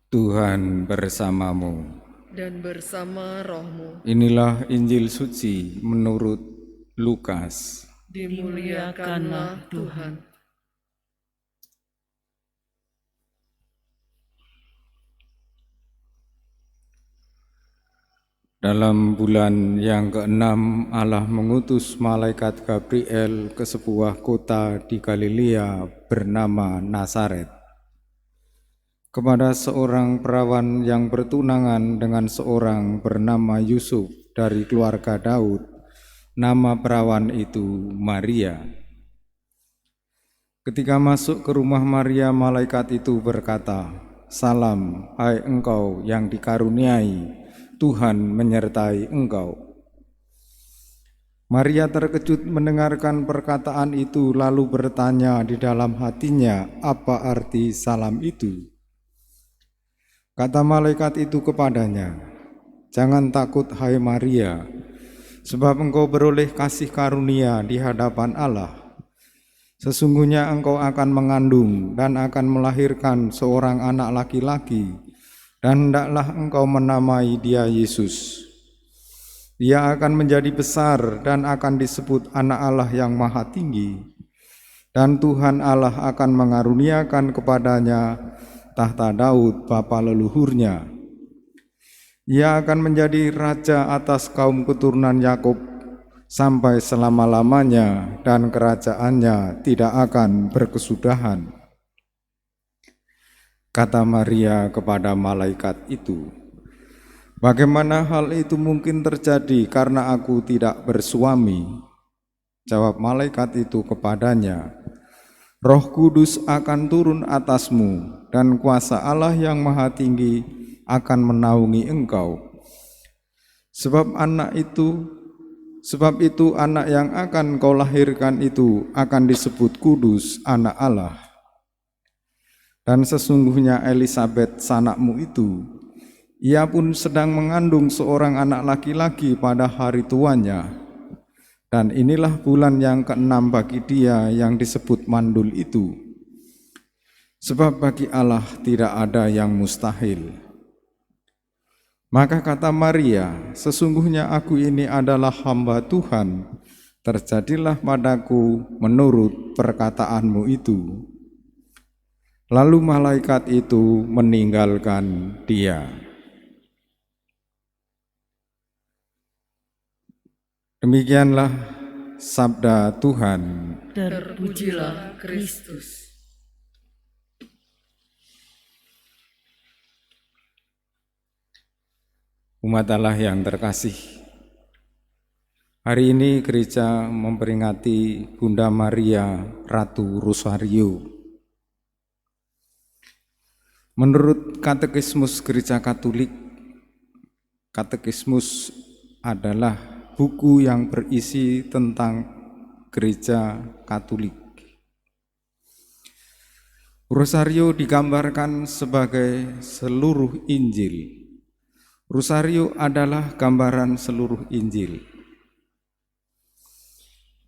Tuhan bersamamu. Dan bersama rohmu. Inilah Injil suci menurut Lukas. Dimuliakanlah Tuhan. Dalam bulan yang ke-6, Allah mengutus malaikat Gabriel ke sebuah kota di Galilea bernama Nazaret, kepada seorang perawan yang bertunangan dengan seorang bernama Yusuf dari keluarga Daud. Nama perawan itu Maria. Ketika masuk ke rumah Maria, malaikat itu berkata, "Salam, hai engkau yang dikaruniai, Tuhan menyertai engkau." Maria terkejut mendengarkan perkataan itu, lalu bertanya di dalam hatinya, apa arti salam itu? Kata malaikat itu kepadanya, "Jangan takut, hai Maria, sebab engkau beroleh kasih karunia di hadapan Allah. Sesungguhnya engkau akan mengandung dan akan melahirkan seorang anak laki-laki, dan hendaklah engkau menamai dia Yesus. Dia akan menjadi besar dan akan disebut Anak Allah yang Maha Tinggi, dan Tuhan Allah akan mengaruniakan kepadanya tahta Daud bapa leluhurnya. Ia akan menjadi raja atas kaum keturunan Yakub sampai selama-lamanya, dan kerajaannya tidak akan berkesudahan." Kata Maria kepada malaikat itu, "Bagaimana hal itu mungkin terjadi karena aku tidak bersuami?" Jawab malaikat itu kepadanya, "Roh Kudus akan turun atasmu, dan kuasa Allah yang Maha Tinggi akan menaungi engkau. Sebab itu anak yang akan kau lahirkan itu akan disebut kudus, Anak Allah. Dan sesungguhnya Elisabet sanakmu itu, ia pun sedang mengandung seorang anak laki-laki pada hari tuanya. Dan inilah bulan yang ke-6 bagi dia yang disebut mandul itu. Sebab bagi Allah tidak ada yang mustahil." Maka kata Maria, "Sesungguhnya aku ini adalah hamba Tuhan, terjadilah padaku menurut perkataanmu itu." Lalu malaikat itu meninggalkan dia. Demikianlah sabda Tuhan. Terpujilah Kristus. Umat Allah yang terkasih, hari ini gereja memperingati Bunda Maria Ratu Rosario. Menurut Katekismus Gereja Katolik, katekismus adalah buku yang berisi tentang Gereja Katolik. Rosario digambarkan sebagai seluruh Injil. Rosario adalah gambaran seluruh Injil.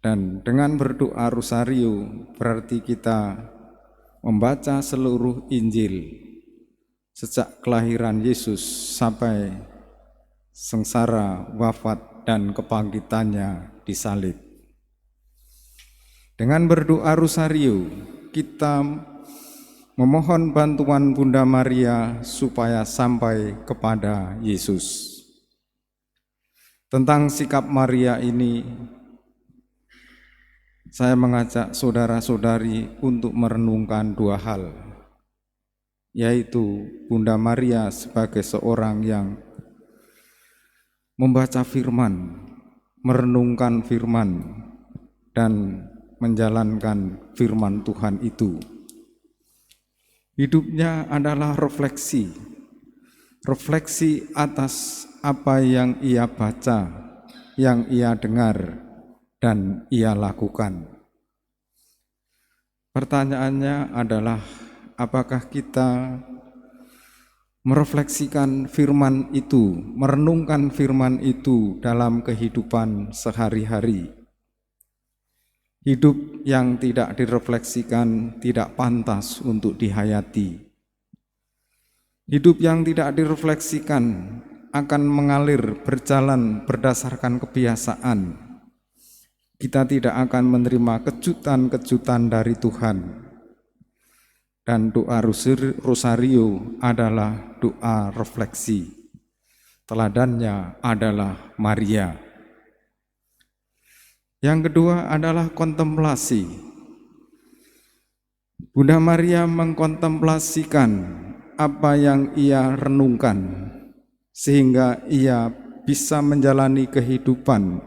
Dan dengan berdoa Rosario berarti kita membaca seluruh Injil sejak kelahiran Yesus sampai sengsara, wafat, dan kebangkitannya di salib. Dengan berdoa Rosario, kita memohon bantuan Bunda Maria supaya sampai kepada Yesus. Tentang sikap Maria ini, saya mengajak saudara-saudari untuk merenungkan dua hal, yaitu Bunda Maria sebagai seorang yang membaca firman, merenungkan firman, dan menjalankan firman Tuhan itu. Hidupnya adalah refleksi atas apa yang ia baca, yang ia dengar, dan ia lakukan. Pertanyaannya adalah, apakah kita merefleksikan firman itu, merenungkan firman itu dalam kehidupan sehari-hari? Hidup yang tidak direfleksikan tidak pantas untuk dihayati. Hidup yang tidak direfleksikan akan mengalir berjalan berdasarkan kebiasaan. Kita tidak akan menerima kejutan-kejutan dari Tuhan. Dan doa rosario adalah doa refleksi. Teladannya adalah Maria. Yang kedua adalah kontemplasi. Bunda Maria mengkontemplasikan apa yang ia renungkan, sehingga ia bisa menjalani kehidupan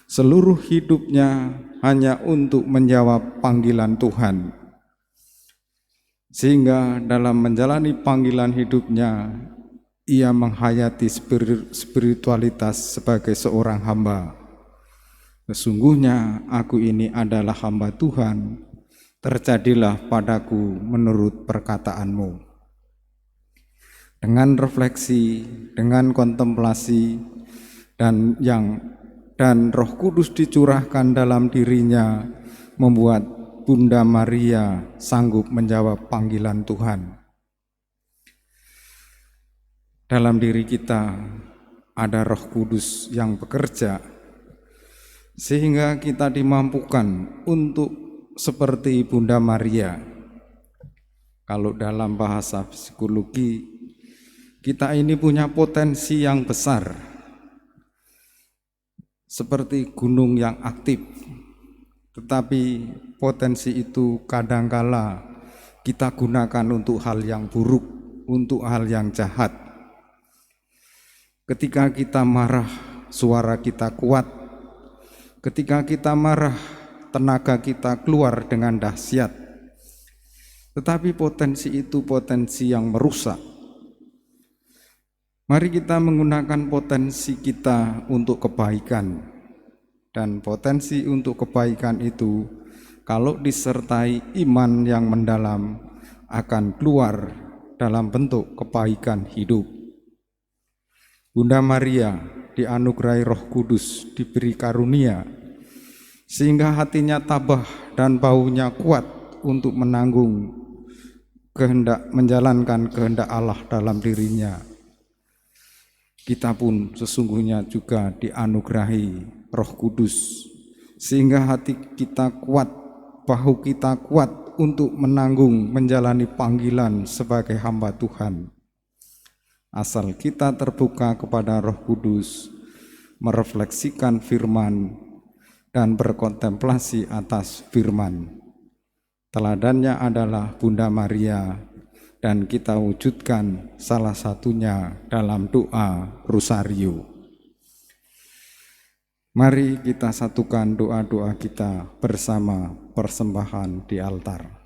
seluruh hidupnya hanya untuk menjawab panggilan Tuhan. Sehingga dalam menjalani panggilan hidupnya, ia menghayati spiritualitas sebagai seorang hamba. Sesungguhnya aku ini adalah hamba Tuhan, terjadilah padaku menurut perkataanmu. Dengan refleksi, dengan kontemplasi, dan Roh Kudus dicurahkan dalam dirinya, membuat Bunda Maria sanggup menjawab panggilan Tuhan. Dalam diri kita ada Roh Kudus yang bekerja, sehingga kita dimampukan untuk seperti Bunda Maria. Kalau dalam bahasa psikologi, kita ini punya potensi yang besar, seperti gunung yang aktif. Tetapi potensi itu kadangkala kita gunakan untuk hal yang buruk, untuk hal yang jahat. Ketika kita marah, suara kita kuat. Ketika kita marah, tenaga kita keluar dengan dahsyat. Tetapi potensi itu potensi yang merusak. Mari kita menggunakan potensi kita untuk kebaikan. Dan potensi untuk kebaikan itu, kalau disertai iman yang mendalam, akan keluar dalam bentuk kebaikan hidup. Bunda Maria dianugerahi Roh Kudus, diberi karunia, sehingga hatinya tabah dan baunya kuat untuk menanggung menjalankan kehendak Allah dalam dirinya. Kita pun sesungguhnya juga dianugerahi Roh Kudus, sehingga hati kita kuat, bahu kita kuat untuk menanggung menjalani panggilan sebagai hamba Tuhan. Asal kita terbuka kepada Roh Kudus, merefleksikan firman dan berkontemplasi atas firman. Teladannya adalah Bunda Maria, dan kita wujudkan salah satunya dalam doa rosario. Mari kita satukan doa-doa kita bersama persembahan di altar.